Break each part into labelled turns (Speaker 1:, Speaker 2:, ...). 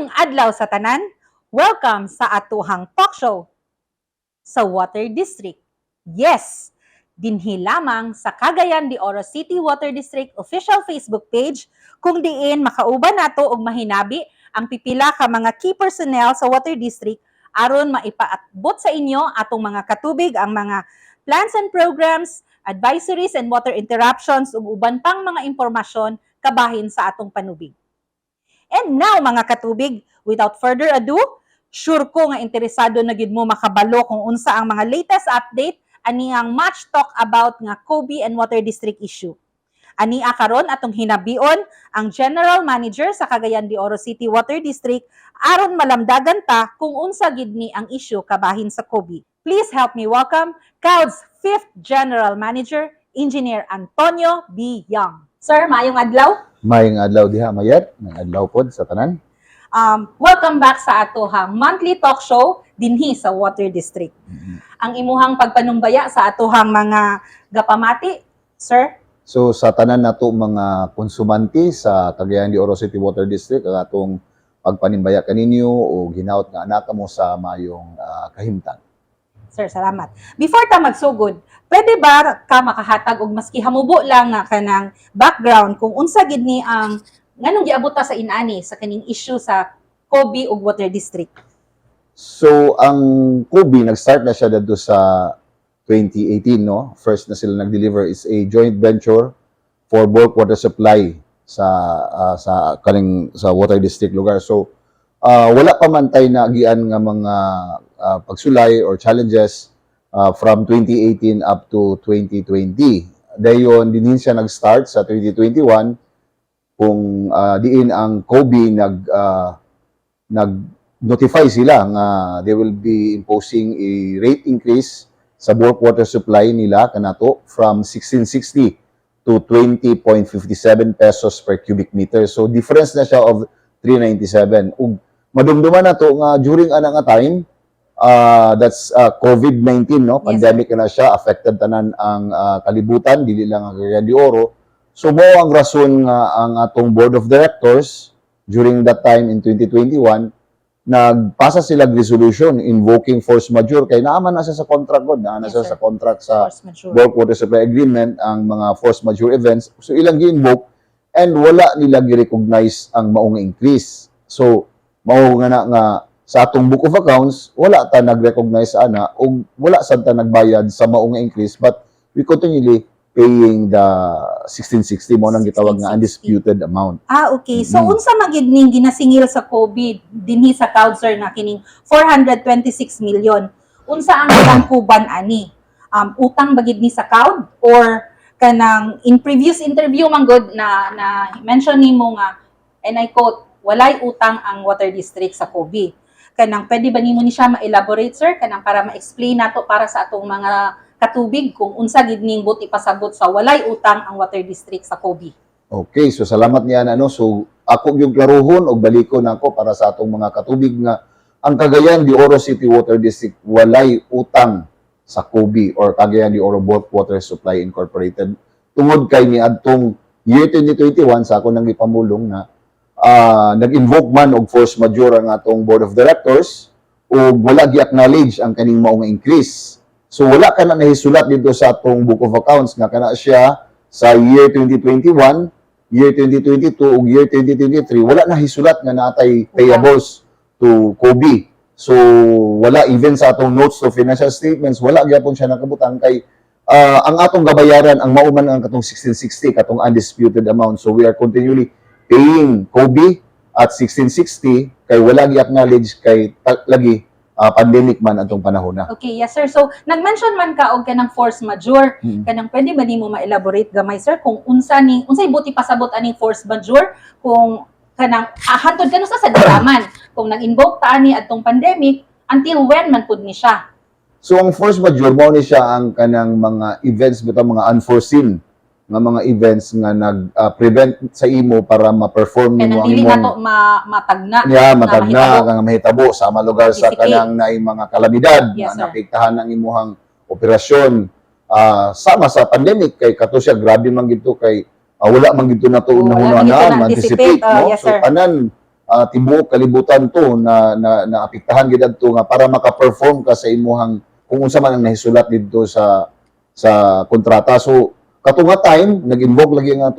Speaker 1: Maayong adlaw sa tanan. Welcome sa atuhang talk show sa Water District. Yes, dinhi lamang sa Cagayan de Oro City Water District official Facebook page kung diin makauban nato og mahinabi ang pipila ka mga key personnel sa Water District aron maipaabot sa inyo atong mga katubig ang mga plans and programs, advisories and water interruptions ug uban pang mga impormasyon kabahin sa atong panubig. And now, mga katubig, without further ado, sure ko nga interesado na gid mo makabalo kung unsa ang mga latest update ani ang much talk about nga Kobe and Water District issue. Ania karon atong hinabion ang General Manager sa Cagayan de Oro City Water District aron malamdagan ta kung unsa gid ni ang issue kabahin sa Kobe. Please help me welcome CAUD's 5th General Manager, Engineer Antonio B. Young. Sir, maayong adlaw.
Speaker 2: Maayong adlaw diha, Mayet. Maayong adlaw pod sa tanan.
Speaker 1: Welcome back sa atohang monthly talk show dinhi sa Water District. Ang imuhang pagpanumbaya sa atohang mga gapamati, sir?
Speaker 2: So sa tanan nato mga konsumante sa Cagayan de Oro City Water District, ang atong pagpanimbaya kaninyo o ginaot nga anak mo sa mayong kahimtang.
Speaker 1: Sir, salamat. Before ta magsugod, pwede ba ka makahatag og maski hamubo lang nga kanang background kung unsa gid ni ang nganong giabota sa inani sa kaning issue sa Kobe ug Water District?
Speaker 2: So ang Kobe nag-start na siya dito sa 2018, no? First na sila nag-deliver is a joint venture for bulk water supply sa Water District lugar. So wala pa man tay na agian nga mga pagsulay or challenges from 2018 up to 2020. Dayon dinhin siya nag-start sa 2021 kung diin ang Kobe nag-notify sila nga they will be imposing a rate increase sa bulk water supply nila kanato from 1660 to 20.57 pesos per cubic meter. So difference na siya of 397. Ug madumduman na to nga during ana nga time that's COVID-19, no? Pandemic na siya, affected tanan ang kalibutan, dili lang ang Cagayan de Oro. So mo ang rason nga ang atong board of directors during that time in 2021 nagpasa sila resolution invoking force majeure kay naaman na siya sa contract god, na siya sa contract sa bulk water supply agreement ang mga force majeure events. So ilang gi-invoke and wala nila gi-recognize ang maong increase. So mao nga sa atong book of accounts, wala ta nag-recognize ana o wala sad ta nagbayad sa maong increase, but we continually paying the 1660 mo nang gitawag nga undisputed amount.
Speaker 1: Okay. So unsa magid ning ginasingil sa COVID dinhi sa CAUD, sir, na kining 426 million? Unsa ang ilang kuban ani? Utang bagid ni sa CAUD or kanang in previous interview man god na mention nimo nga, and I quote, walay utang ang Water District sa Kobe. Kanang pwede ba nimo ni siya ma-elaborate, sir, kanang para ma-explain nato para sa atong mga katubig kung unsa gid ning buti pasabot sa walay utang ang Water District sa Kobe?
Speaker 2: Okay, so salamat niya na, no. So ako yung klaruhon og balikon nako para sa atong mga katubig nga ang Cagayan de Oro City Water District walay utang sa Kobe or Cagayan de Oro Bulk Water Supply Incorporated. Tungod kay ni adtong year 2021 sa ako nang ipamulong na nag-invoke man og force majeure ang atong board of directors ug wala gi-acknowledge ang kaning maong increase. So wala ka na nahisulat dito sa atong book of accounts nga kana siya sa year 2021, year 2022 ug year 2023 wala na hisulat nga natay payables to Kobe. So wala even sa atong notes to financial statements wala gyapon siya nakabutang kay ang atong gabayaran ang mauman ang katong 1660 katong undisputed amount. So we are continually paying Kobe at 1660 kay wala gi-acknowledge kay lagi pandemic man atong panahon na.
Speaker 1: Okay, yes sir. So nag-mention man ka og kanang force majeure. Kanang pwede ba nimo ma-elaborate gamay, sir, kung unsay buti pasabot aning force majeure kung kanang hantod kanu sa daman kung nag-invoke ta ani adtong pandemic until when man pud ni siya?
Speaker 2: So ang force majeure mao ni siya ang kanang mga events bitaw mga unforeseen nga mga events nga nag-prevent sa imo para ma-perform nimo ang imong
Speaker 1: matagna
Speaker 2: nga mahitabo sa mga lugar sa kanang naay mga kalamidad nga napektahan ang imuhang operasyon sama sa pandemic kay kato siya grabe man gito kay wala man gito na to unahuna na anticipate, no? So tanan tibuok kalibutan to na apektahan gid adto nga para maka-perform ka sa imuhang kung unsa man ang nahisulat didto sa kontrata. So katunga time nag-invoke lagi ang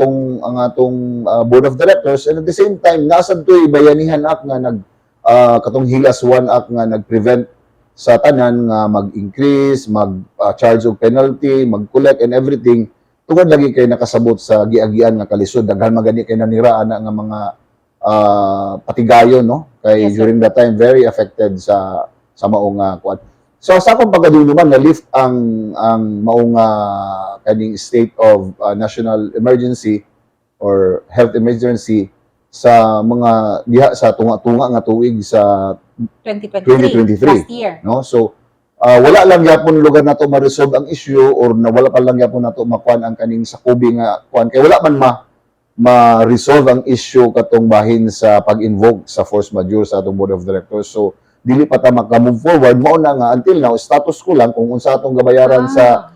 Speaker 2: atong board of directors, and at the same time nasad to'y bayanihan act nga katong Hilas 1 Act nga nag-prevent sa tanan nga mag-increase, mag-charge of penalty, mag-collect and everything tungod lagi kay nakasabot sa giagian nga kalisod. Daghan magani kay nanira ana nga mga patigayon, no, kay
Speaker 1: Yes, sir.
Speaker 2: during that time very affected sa maong kuan. So sa akong pagkadulungan na lift ang maong kaning state of national emergency or health emergency sa mga diha sa tunga-tunga nga tuig sa
Speaker 1: 2023,
Speaker 2: 2023.
Speaker 1: last year.
Speaker 2: no. So wala lang gyapon lugar nato ma-resolve ang issue or wala pa lang gyapon nato makuan ang kaning sakubi nga kuan kay wala man ma-resolve ang issue katong bahin sa pag-invoke sa force majeure sa atong board of directors. So dili pa ta maka-move forward, mao na nga until now status ko lang kung unsa atong gabayaran sa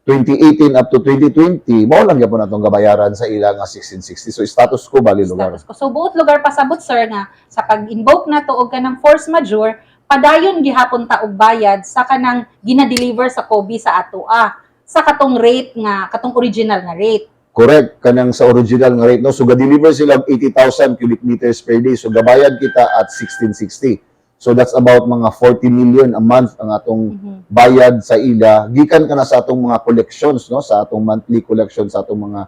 Speaker 2: 2018 up to 2020, mao lang gyapon atong gabayaran sa ila nga 1660. So status ko bali lugar.
Speaker 1: Status ko. So buot lugar pasabot sir nga sa pag-invoke na to og kanang force majeure, padayon gihapon ta og bayad sa kanang gina-deliver sa COVID sa atoa sa katong rate nga katong original nga rate.
Speaker 2: Correct, kanang sa original nga rate, no. So ga-deliver sila og 80,000 cubic meters per day. So gabayad kita at 1660. So that's about mga 40 million a month ang atong bayad sa ila gikan kana sa atong mga collections, no, sa atong monthly collection sa atong mga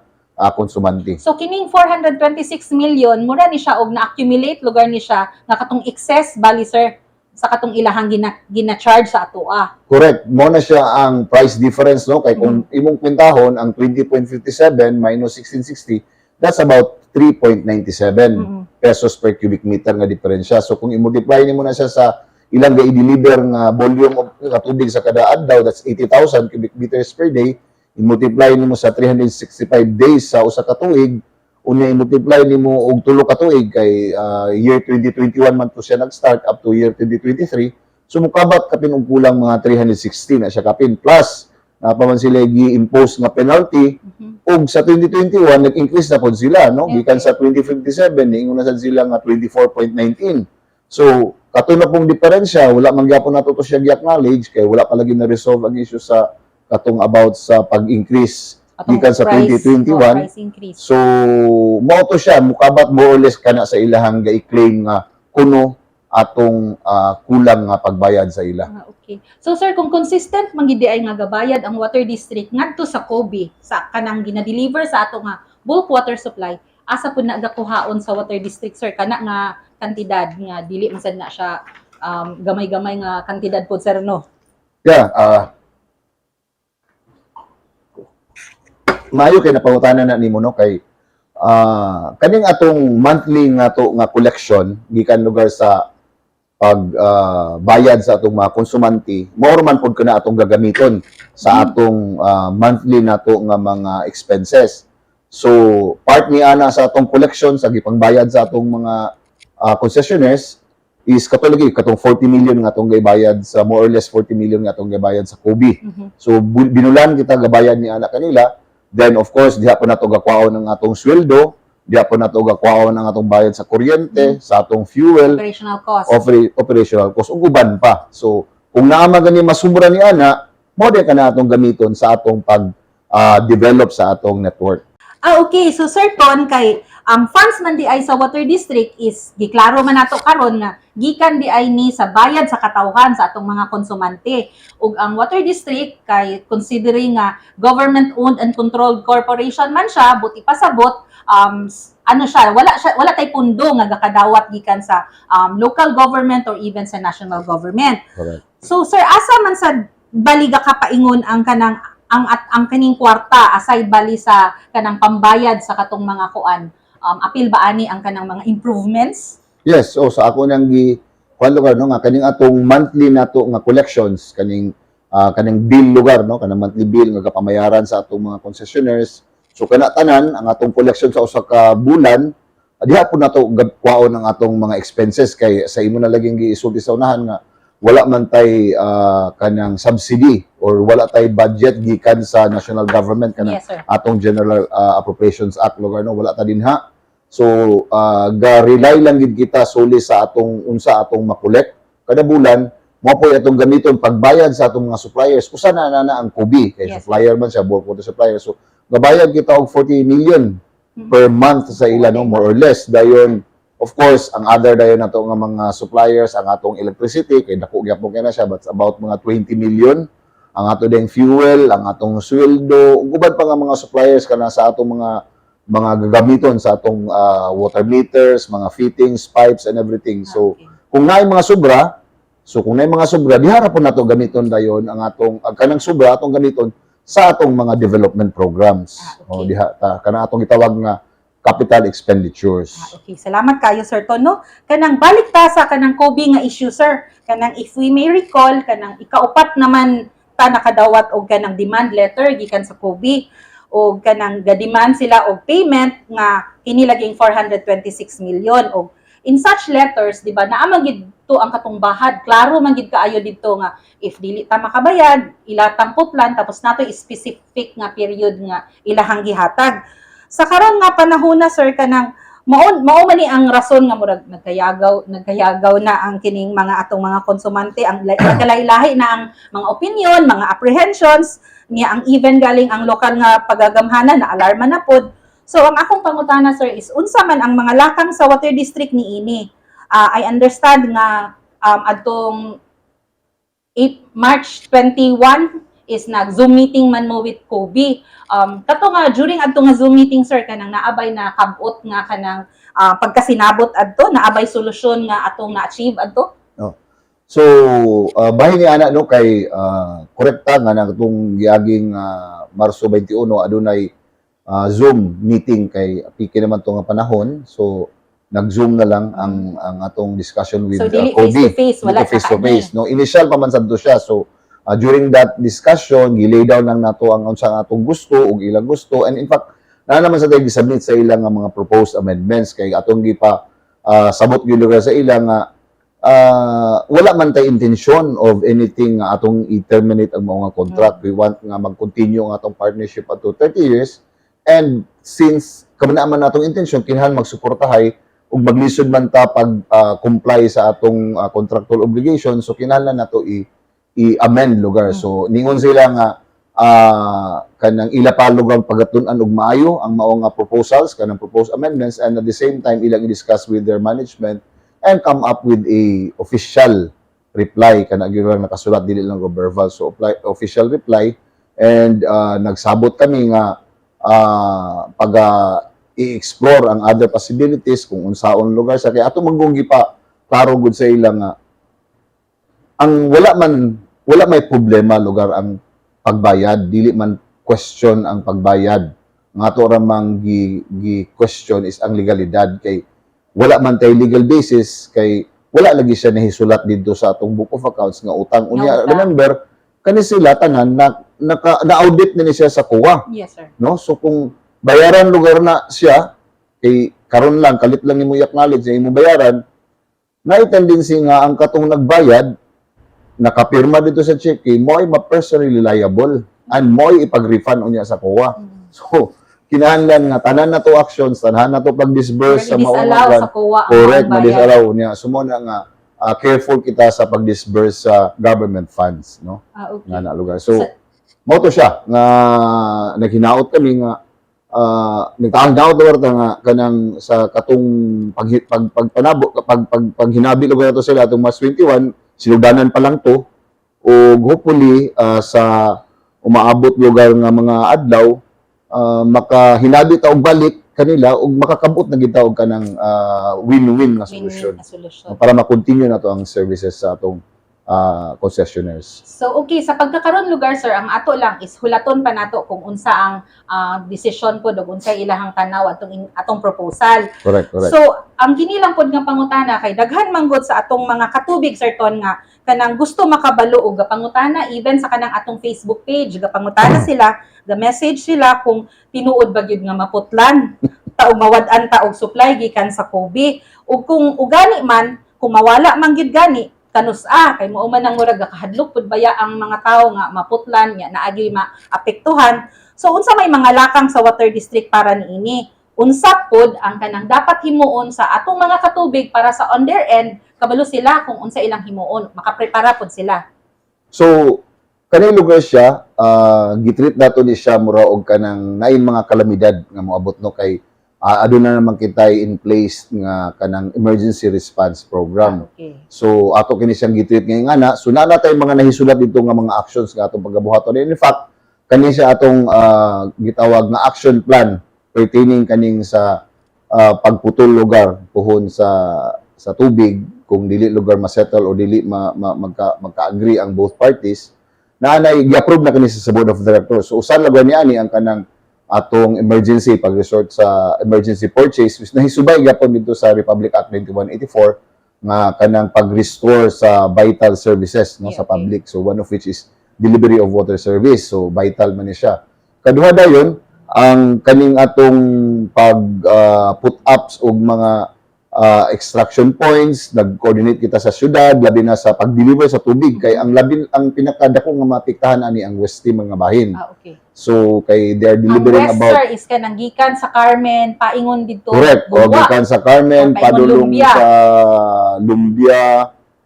Speaker 2: konsumante.
Speaker 1: So kining 426 million mura ni siya og na-accumulate lugar ni siya nga katong excess bali sir sa katong ilahang gina-charge sa atoa.
Speaker 2: Correct, mo na siya ang price difference, no, kay kung imong kwentahon ang 20.57 minus 1660, that's about 3.97 pesos per cubic meter nga diferensya. So kung i-multiply nimo na siya sa ilang ga-i-deliver nga volume of tubig sa kada adlaw, that's 80,000 cubic meters per day. I-multiply nimo sa 365 days sa usa ka tuig, unya i-multiply nimo og tulo ka tuig kay year 2021 man to siya nag-start up to year 2023. So mukabat kapin og kulang mga 360 na siya kapin, plus napaman sila gi-impose nga penalty. Og sa 2021 nag-increase na pod sila, no, gikan sa 2057 niingon na sad sila nga 24.19. So kato na pong diferensya, wala man gyapon nato to siya gi-acknowledge kay wala pa lagi na resolve ang issue sa katong about sa pag-increase gikan sa 2021.
Speaker 1: Price increase.
Speaker 2: So mao to siya mukabat more or less kana sa ilahang ga-i-claim nga kuno atong kulang nga pagbayad sa ila.
Speaker 1: Okay. So sir, kung consistent man gid ay nga gabayad ang water district ngadto sa Kobe sa kanang gina-deliver sa ato nga bulk water supply, asa pud na gakuhaon sa water district sir kana nga kantidad nga dili man sad na siya gamay-gamay nga kantidad pod sir, no?
Speaker 2: Yeah, maayo kay napangutanan na nimo, no, kay kaning atong monthly nga to nga collection gikan lugar sa bayad sa atong mga konsumante, more man pod kana atong gagamiton sa atong monthly nato nga mga expenses. So part ni ana sa atong collection sa gipangbayad sa atong mga concessionaires is katong 40 million nga atong gibayad sa more or less 40 million nga atong gibayad sa Kobe. So binulan kita gabayad ni ana kanila. Then of course diha pa nato gakwaon ang atong sweldo, diha pa nato gakwaon ang atong bayad sa kuryente, sa atong fuel,
Speaker 1: Operational cost.
Speaker 2: operational cost ug uban pa. So kung naa man gani masumra ni ana, mo din kana atong gamiton sa atong pag develop sa atong network.
Speaker 1: Okay. So, Sir Ton, kay funds man di ay sa water district is giklaro man nato karon nga gikan di ay ni sa bayad sa katawhan sa atong mga konsumante. Ug ang water district kay considering nga government-owned and controlled corporation man siya, buti pasabot ano siya, wala tay pundo nga gakadawat gikan sa local government or even sa national government.
Speaker 2: Correct.
Speaker 1: So, sir, asa man sa baliga ka paingon ang kanang ang kaning kwarta aside bali sa kanang pambayad sa katong mga kuan, apil ba ani ang kanang mga improvements?
Speaker 2: Yes, so sa ako nang kuan lugar, no, nga kaning atong monthly nato nga collections kaning bill lugar, no, kanang monthly bill nga kapamayaran sa atong mga concessionaires. So kana tanan ang atong collection sa usa ka bulan, diha po nato kwaon ang atong mga expenses kay sa imo na laging giisulti sa unahan nga wala man tay kanang subsidy or wala tay budget gikan sa national government kanang
Speaker 1: Yes, sir.
Speaker 2: atong General Appropriations Act lugar, no, wala ta dinha. So ga-rely lang gid kita solely sa atong unsa atong makolek kada bulan, mo po atong gamiton pagbayad sa atong mga suppliers. Usa na ang kubi kay
Speaker 1: Yes.
Speaker 2: supplier man siya, bulk water supplier. So gabayad kita og 40 million per month sa ila, no, more or less. Dayon, of course, ang other dayon nato nga mga suppliers, ang atong electricity kay dako gyapon kay na siya, but about mga 20 million. Ang ato ding fuel, ang atong sweldo, ug uban pa nga mga suppliers kana sa atong mga gagamiton sa atong water meters, mga fittings, pipes and everything. So
Speaker 1: Okay.
Speaker 2: kung naay mga sobra, dihara po nato gamiton dayon ang atong kanang sobra atong gamiton sa atong mga development programs.
Speaker 1: Okay.
Speaker 2: O diha ta kana atong gitawag nga capital expenditures.
Speaker 1: Okay, salamat kayo Sir Tono. Kanang balik ta sa kanang COVID nga issue sir. Kanang if we may recall kanang ikaupat naman ta nakadawat og kanang demand letter gikan sa COVID og kanang ga-demand sila og payment nga kini laging 426 million og in such letters, di ba, naa man gid to ang katong bahad. Klaro man gid kaayo didto nga if dili ta makabayad, ilatang putlan tapos nato specific nga period nga ilahang gihatag. Sa karon nga panahon na sir kanang mao man ni ang rason nga murag nagkayagaw na ang kining mga atong mga konsumante, ang nagkalailahi na ang mga opinion, mga apprehensions niya, ang even galing ang lokal nga pagagamhanan na alarma na pod. So ang akong pangutana sir is unsa man ang mga lakang sa water district niini. I understand nga adtong March 21 is nag-Zoom meeting man mo with Kobe. Kato nga, during adto nga Zoom meeting, sir, kanang naabay na kabot nga kanang pagkasinabot adto, naabay solusyon nga atong na-achieve adto?
Speaker 2: So, bahin ni ana no kay korekta nga natong giaging Marso 21 adunay Zoom meeting kay piki naman to nga panahon. So, nag-Zoom na lang ang atong discussion with
Speaker 1: So, dili
Speaker 2: Kobe.
Speaker 1: face-to-face, wala
Speaker 2: Dili
Speaker 1: sa
Speaker 2: face-to-face, no. Initial pa man sadto siya. So, during that discussion, gilay down lang nato ang unsa nga atong gusto ug ilang gusto, and in fact na naman sa tayo gi-submit sa ilang nga mga proposed amendments kay atong gipa sabot gyud lugar sa ilang nga wala man tay intention of anything nga atong i-terminate ang mga contract. We want nga mag-continue ang atong partnership up to 30 years, and since kamana man natong intention kinahanglan magsuportahay ug maglisod man ta pag comply sa atong contractual obligation, so kinahanglan nato i-amend lugar. So ningon sila nga kanang ila pa lugar pagatun-an og maayo ang mao nga proposals, kanang proposed amendments, and at the same time ilang i-discuss with their management and come up with a official reply kana gyud lang nakasulat, dili lang verbal. So official reply, and nagsabot kami nga pag i-explore ang other possibilities kung unsaon lugar sa kay ato manggunggi pa klaro gud sa ilang nga ang wala may problema lugar ang pagbayad, dili man question ang pagbayad. Nga to ra mang gi question is ang legalidad, kay wala man tay legal basis, kay wala lagi siya nahisulat dito sa atong book of accounts nga utang. Unya, remember kani sila tanan na-audit na ni siya sa COA.
Speaker 1: Yes, sir.
Speaker 2: No? So kung bayaran lugar na siya, kay karon lang kalit lang nimo i-acknowledge na imo bayaran, na tendency nga ang katong nagbayad nakapirma dito sa check, mo ay ma-personally liable and mo ay ipag-refund unya sa COA. So kinahanglan nga tanan na to actions, tanan na to pag-disburse sa
Speaker 1: Disallow sa COA ang
Speaker 2: correct,
Speaker 1: bayad.
Speaker 2: ma-disallow niya. Sumo na nga careful kita sa pag-disburse sa government funds, no?
Speaker 1: Okay.
Speaker 2: Nga na lugar. So mo to siya nga naghinaot kami nga nagtaang-daot lugar nga kanang sa katong paghinabi lugar nato sila atong March 21, sinudanan pa lang to, o hopefully sa umaabot lugar nga mga adlaw makahinabi ta og balik kanila ug makakabot na gid ta og kanang win-win nga solusyon
Speaker 1: Win-win na solusyon.
Speaker 2: para ma-continue na to ang services sa atong concessionaires.
Speaker 1: So okay, sa pagkakaroon lugar sir, ang ato lang is hulaton pa nato kung unsa ang desisyon po ug unsa ilahang tanaw atong proposal.
Speaker 2: Correct.
Speaker 1: So ang ginilang pod nga pangutana kay daghan manggod sa atong mga katubig sir Ton nga kanang gusto makabalo og pangutana even sa kanang atong Facebook page, pangutana sila, message sila kung tinuod ba gyud nga maputlan taog mawad-an ta og supply gikan sa Kobe, ug kung ugani man kung mawala man gyud gani kanus kay mao man ang murag kahadlok pud baya ang mga tawo nga maputlan nya naagi maapektuhan. So unsa may mga lakang sa water district para niini? unsa pod ang kanang dapat himuon sa atong mga katubig para sa on their end kabalo sila kung unsa ilang himuon, makaprepara pod sila.
Speaker 2: So, kaning lugar siya, gitreat nato ni siya mura og kanang nain mga kalamidad nga moabot no kay aduna naman kita in place nga kanang emergency response program.
Speaker 1: Okay.
Speaker 2: So ato kini siyang gitreat nga ana, so naa na tay mga nahisulat dito nga mga actions nga atong paggabuhaton. In fact, kani siya atong gitawag nga action plan pertaining kaning sa pagputol lugar puhon sa tubig kung dili lugar ma-settle o dili magka-agree ang both parties na i-approve na kani sa board of directors. So usan lagwan niya ni ang kanang atong emergency pag-resort sa emergency purchase which nahisubay gyapon dito sa Republic Act 9184 nga kanang pag-restore sa vital services no sa public. So one of which is delivery of water service. So vital man ni siya. Kaduha dayon ang kaning atong pag put ups og mga extraction points, nag-coordinate kita sa syudad, labi na sa pag-deliver sa tubig kay ang pinakadako nga maapektahan ani ang West Timor nga bahin.
Speaker 1: Okay.
Speaker 2: So kay they are
Speaker 1: Ang
Speaker 2: delivering
Speaker 1: west,
Speaker 2: about
Speaker 1: sir, is kanang gikan sa Carmen, paingon dito.
Speaker 2: correct, o
Speaker 1: Bulwa.
Speaker 2: gikan sa Carmen,
Speaker 1: O, paingon
Speaker 2: padulong
Speaker 1: Lumbia.
Speaker 2: sa Lumbia,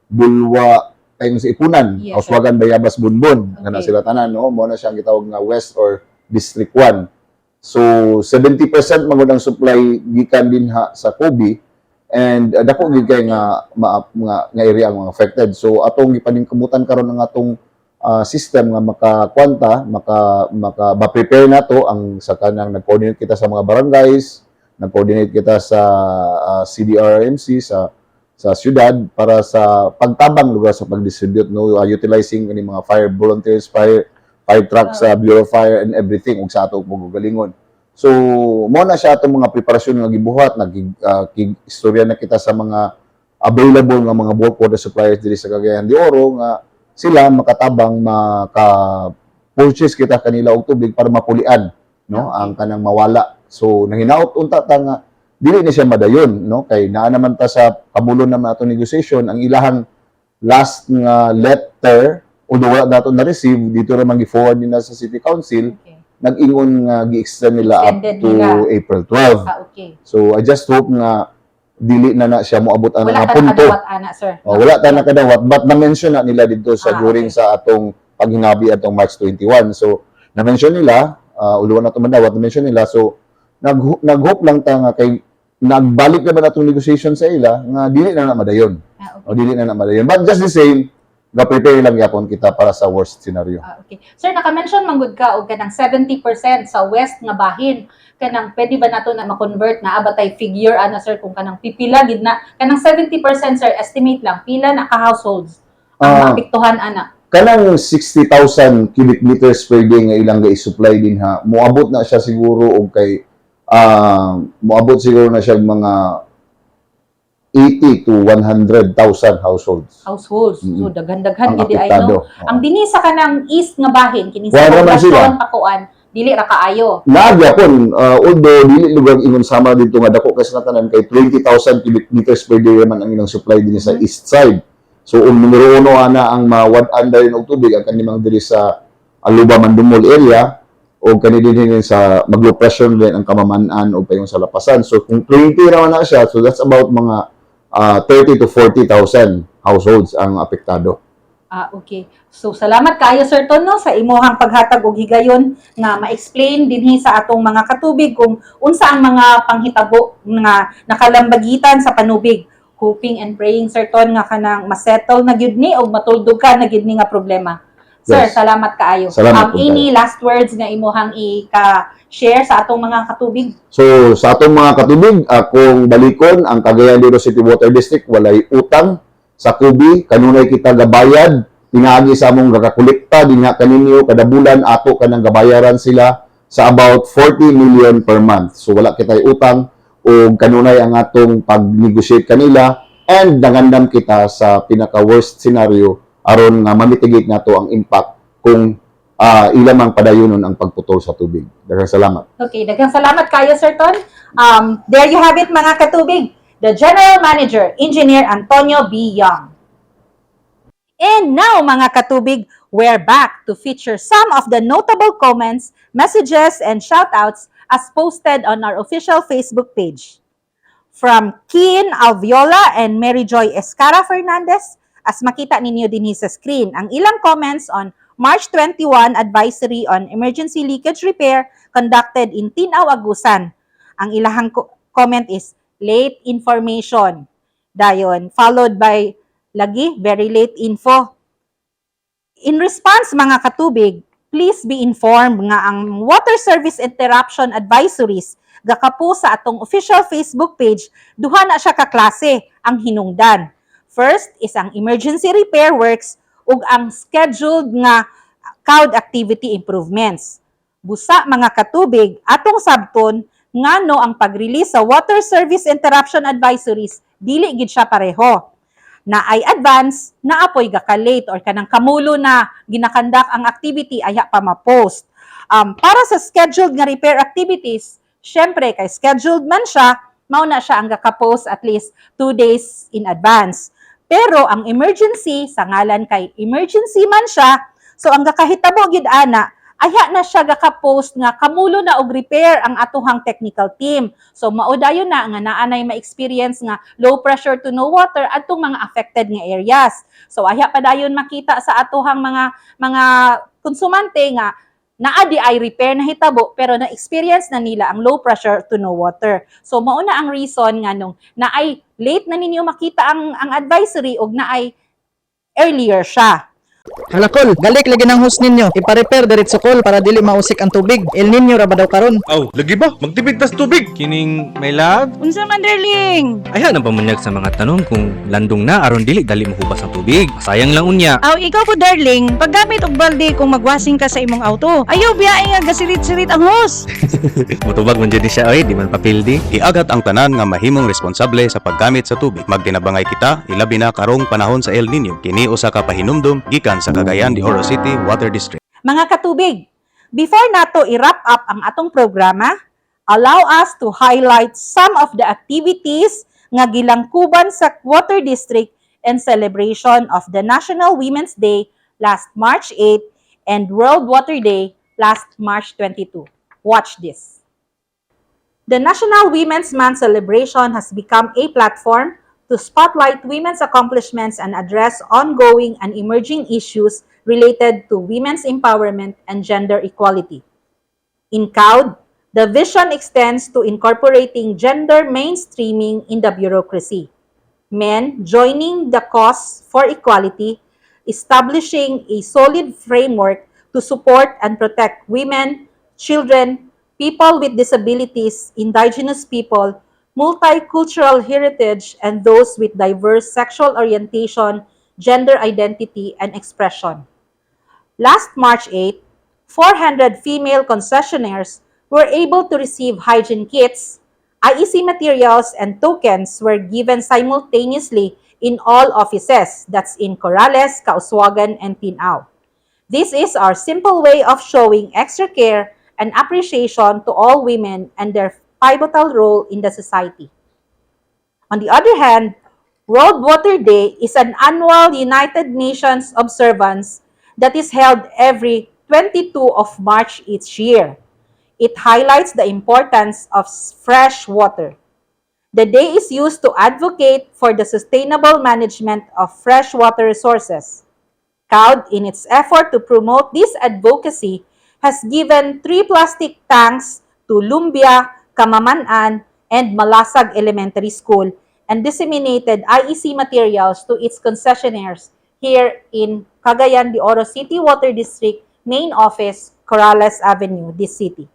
Speaker 2: Bulwa, paingon sa Ipunan,
Speaker 1: Yes,
Speaker 2: Auswagan, Bayabas, Bunbon.
Speaker 1: Okay.
Speaker 2: Kana sila tanan no, mo na siyang gitawag nga West or District 1. So 70% magud ang supply gikan din ha sa Kobe. And dako gid kay nga nga area ang mga affected. So atong gipaningkamutan karon ang atong system nga makakwanta, ma-prepare nato ang sa kanang nag-coordinate kita sa mga barangays, nag-coordinate kita sa CDRMC sa syudad para sa pagtabang lugar sa pag-distribute no utilizing ani mga fire volunteers, fire trucks, Bureau of Fire and everything ug sa ato paggalingon. So, mo na siya atong mga preparasyon nga gibuhat, istorya na kita sa mga available nga mga bulk water suppliers diri sa Cagayan de Oro nga sila makatabang maka-purchase kita kanila og tubig para mapulian no ang kanang mawala. So, nahinaot unta ta nga dili ni siya madayon no kay naa naman ta sa kabulon naman atong negotiation ang ilahang last nga letter although wala nato na-receive dito naman gi-forward nila sa City Council.
Speaker 1: Okay.
Speaker 2: Nag-ingon nga gi-extend nila
Speaker 1: Extended
Speaker 2: up to
Speaker 1: nila.
Speaker 2: April 12.
Speaker 1: Okay.
Speaker 2: So I just hope nga dili na siya moabot ang
Speaker 1: Wala
Speaker 2: nga
Speaker 1: ta
Speaker 2: punto.
Speaker 1: nakadawat ana, sir.
Speaker 2: Wala ta nakadawat but na-mention na nila dito sa during
Speaker 1: Okay.
Speaker 2: sa atong paghinabi atong March 21. So na-mention nila uluwan na madawat na-mention nila so nag-hope lang ta nga kay nagbalik naman atong negotiation sa ila nga dili na madayon.
Speaker 1: Okay.
Speaker 2: O dili na madayon. But just the same, ga-prepare lang yapon kita para sa worst scenario.
Speaker 1: Okay. Sir, naka-mention manggod ka og kanang 70% sa west nga bahin. Kanang pwede ba nato na ma-convert na abatay figure ana sir kung kanang pipila gid na kanang 70% sir estimate lang pila na ka households ang maapektuhan ana.
Speaker 2: Kanang 60,000 cubic meters per day nga ilang ga-supply din ha. Moabot na siya siguro og kay moabot siguro na siya mga 80 to 100,000 households.
Speaker 1: Households. So daghan-daghan
Speaker 2: Ang
Speaker 1: gid ay
Speaker 2: apektado.
Speaker 1: no. Ang dinhi sa kanang east nga bahin kini sa
Speaker 2: Wala man sila.
Speaker 1: poblasyon pakuan dili ra kaayo.
Speaker 2: Nagyapon, although dili lugar ingon sama dito nga dako kasi natanan kay 20,000 cubic meters per day man ang ilang supply din sa east side. So numero 1 ana ang mawad-an dayon og tubig ang kanimang diri sa Aluba Mandumol area o kanili din sa mag-low pressure din ang Kamamanan o payong sa Lapasan. So kung 20 raman na siya, so that's about mga 30 to 40,000 households ang apektado.
Speaker 1: Okay. So salamat kaayo Sir Tono sa imuhang paghatag og higayon nga ma-explain dinhi sa atong mga katubig kung unsa ang mga panghitabo nga nakalambagitan sa panubig. Hoping and praying Sir Ton nga kanang masettle na gyud ni og matuldog ka na gyud ni nga problema. Sir,
Speaker 2: Yes.
Speaker 1: salamat kaayo.
Speaker 2: Salamat po
Speaker 1: Any last words nga imuhang i-share sa atong mga katubig?
Speaker 2: So, sa atong mga katubig, kung balikon, ang Cagayan de Oro City Water District, walay utang sa kubi, kanunay kita gabayad, pinaagi sa among gakakolekta, dinya kaninyo, kada bulan, ato kanang gabayaran sila sa about 40 million per month. So, wala kitay utang, o kanunay ang atong pag-negotiate kanila, and nangandam kita sa pinaka-worst scenario, aron nga mamitigate nato ang impact kung ilang ang padayonon ang pagputol sa tubig. Daghang salamat.
Speaker 1: Okay, daghang salamat kayo Sir Ton. There you have it mga katubig. The General Manager, Engineer Antonio B. Young. And now mga katubig, we're back to feature some of the notable comments, messages, and shoutouts as posted on our official Facebook page. From Kian Alviola and Mary Joy Escara Fernandez, as makita ninyo din sa screen, ang ilang comments on March 21 advisory on emergency leakage repair conducted in Tinaw, Agusan. Ang ilahang comment is late information. Dayon, followed by lagi, very late info. In response, mga katubig, please be informed nga ang water service interruption advisories gakapo sa atong official Facebook page, duha na siya ka klase ang hinungdan. First is ang emergency repair works ug ang scheduled nga COUD activity improvements. Busa mga katubig, atong sabton ngano ang pag-release sa water service interruption advisories dili gid siya pareho. Na ay advance, na apoy gaka-late or kanang kamulo na ginakandak ang activity aya pa ma-post. Para sa scheduled nga repair activities, syempre kay scheduled man siya, mao na siya ang gaka-post at least 2 days in advance. Pero ang emergency, sa ngalan kay emergency man siya, so ang gakahitabo gid ana, aya na siya gaka-post nga kamulo na og repair ang atuhang technical team. So maudayon na nga naanay ma-experience nga low pressure to no water atong mga affected nga areas. So aya pa dayon makita sa atuhang mga konsumante nga naa di ay repair na hitabo pero na-experience na nila ang low pressure to no water. So mao na ang reason nga nung naay late na ninyo makita ang advisory ug naay earlier siya.
Speaker 3: Hala Kol, galik lagi ng host ninyo. Ipa-repair diretso Kol para dili mausik ang tubig. El Nino ra ba daw karon?
Speaker 4: Aw, lagi ba? Magtipid tas tubig. Kining may lag.
Speaker 3: Unsa man darling?
Speaker 4: Aya na pamunyag sa mga tanong kung landong na aron dili dali mahubas ang tubig. Sayang lang unya.
Speaker 3: Aw, ikaw po darling, paggamit og balde kung magwasing ka sa imong auto. Ayaw biyae nga gasirit-sirit ang host.
Speaker 4: Mutubag man jud siya oy, di man papildi.
Speaker 5: Iagat ang tanan nga mahimong responsable sa paggamit sa tubig. Magtinabangay kita, ilabi na karong panahon sa El Nino. Kini usa ka pahinumdom gikan sa Cagayan de Oro City Water District.
Speaker 1: Mga katubig, before nato i-wrap up ang atong programa, allow us to highlight some of the activities nga gilangkuban sa Water District in celebration of the National Women's Day last March 8 and World Water Day last March 22. Watch this. The National Women's Month celebration has become a platform to spotlight women's accomplishments and address ongoing and emerging issues related to women's empowerment and gender equality. In COUD, the vision extends to incorporating gender mainstreaming in the bureaucracy, men joining the cause for equality, establishing a solid framework to support and protect women, children, people with disabilities, indigenous people, multicultural heritage, and those with diverse sexual orientation, gender identity, and expression. Last March 8, 400 female concessionaires were able to receive hygiene kits. IEC materials and tokens were given simultaneously in all offices, that's in Corrales, Kauswagan, and Tinao. This is our simple way of showing extra care and appreciation to all women and their pivotal role in the society. On the other hand, World Water Day is an annual United Nations observance that is held every 22 of March each year. It highlights the importance of fresh water. The day is used to advocate for the sustainable management of freshwater resources. COUD, in its effort to promote this advocacy, has given 3 plastic tanks to Lumbia, Kamamanan, and Malasag Elementary School and disseminated IEC materials to its concessionaires here in Cagayan de Oro City Water District Main Office, Corrales Avenue, this city.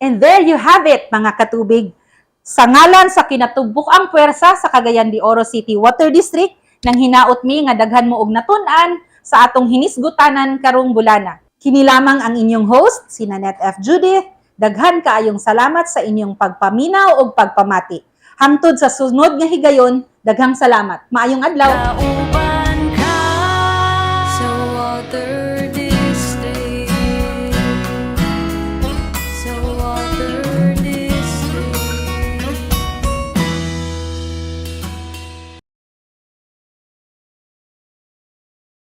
Speaker 1: And there you have it, mga katubig. Sa ngalan sa kinatubuk-ang puwersa sa Cagayan de Oro City Water District, nang hinaot mi nga daghan mo og natun-an sa atong hinisgutanan karong bulana. Kini lamang ang inyong host, si Nanette F. Judith. Daghan kaayong salamat sa inyong pagpaminaw o pagpamati. Hangtod sa sunod nga higayon, daghang salamat. Maayong adlaw.